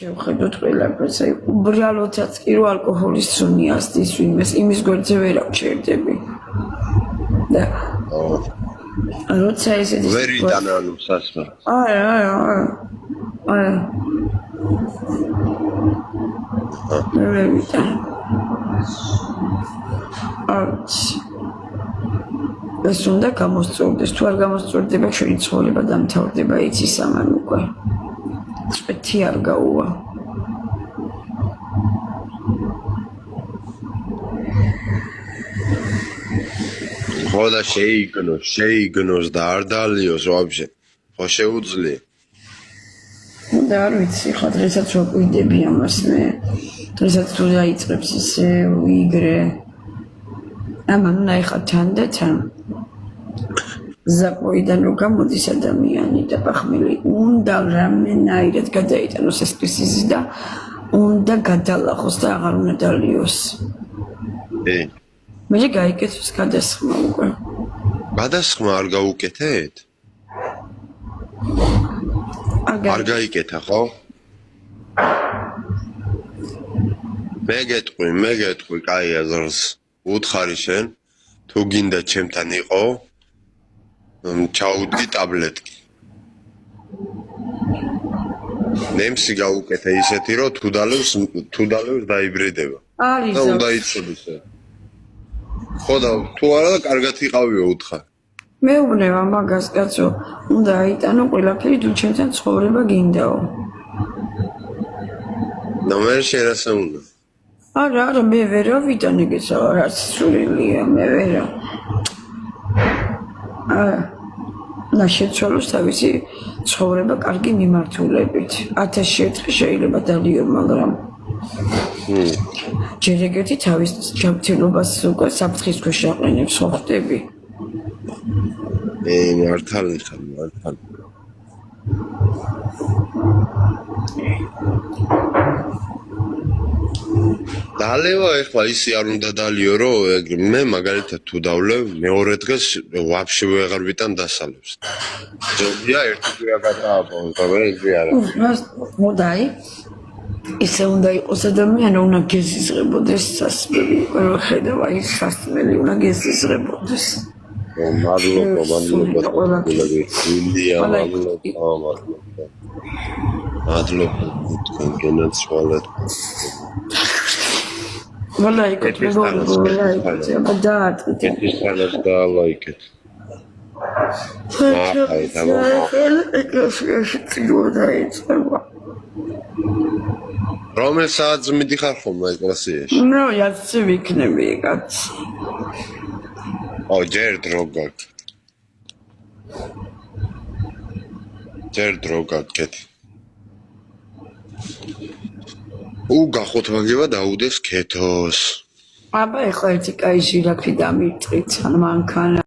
შევხედოთ ყველაფერს, აი უბრალოდაც კი რო ალკოჰოლის ცუნი ასდის ვინმეს, იმის გვერდზე ვერ ავჩერდები. და როცა ესეთი ვერ იტანა ანუ სასმა. ვერ იტანა. ეს უნდა გამოსწორდეს, თუ არ გამოსწორდება ჩვენი ცხოვრება დამთავრდება იცი სამან უკვე. წვეთი არ გაუვა. ხო და შეიგნოს და არ დალიოს ვაფშე. ხო შეუძლია. და არ ვიცი, ხო დღესაც ვაკვირდები ამას მე. დღესაც თუ დაიწყებს ისე ვიგრე. ამან ნაიხა თან და თან. ზაპოიდან რო გამოდის ადამიანი და პახმელი უნდა რამენაირად გადაიტანოს ეს კრიზისი და უნდა გადალახოს და აღარ უნდა დალიოს. მე გაიკეთოს გადასხმა უკვე. გადასხმა არ გაუკეთეთ? არ გაიკეთა ხო? მე გეტყვი, კაი აზრს უთხარი შენ, თუ გინდა ჩემთან იყო ჩაუდგი ტაბლეტი. ნემსი გაუკეთა ისეთი რომ თუ დალევს დაიბრიდება. და უნდა იცოდეს. ხო და თუ არა და კარგად იყავიო უთხარ. მეუბნება მაგას კაცო, უნდა აიტანო ყველაფერი თუ ჩემთან ცხოვრება გინდაო. და მე შერასა უნდა. არა, მე ვერა ვიტან ეგეცა რაც სულილია, მე ვერა. და შეცვალოს თავისი ცხოვრება კარგი მიმართულებით. 1000 ერთხელ შეიძლება დალიო, მაგრამ ჯერ ეგეთი თავის ჯანმრთელობას უკვე საფრთხის ქვეშ აყენებს, ხო ხდები? მართალი. დალევა ეხლა ისე არ უნდა დალიო, რომ მე მაგალითად თუ დავლევ, მეორე დღეს ვაფშე ვეღარ ვიტან დასალევს. ჯობია ერთი კვირა გადააბოლო, მე ისე არა. მოდაი ისე უნდა იყოს ადამიანი, უნდა გეზიზღებოდეს სასმელი, ყველა ხედავ აი სასმელი უნდა გეზიზღებოდეს. მადლობა. თქვენ გენაცვალეთ. ლაიკეთ, აბა დაატყვით. ეს დაალაიკეთ. რომელ საათზე მიდიხარ ხოლმე ეკლესიაში? ნუ იაცი ვიქნები კაც. ჯერ დრო გაგკეთ. გახოთ მაგევა დაუდეს ქეთოს. აბა ეხლა ერთი კაი ჟირაფი დამიწყით ან მანქანა.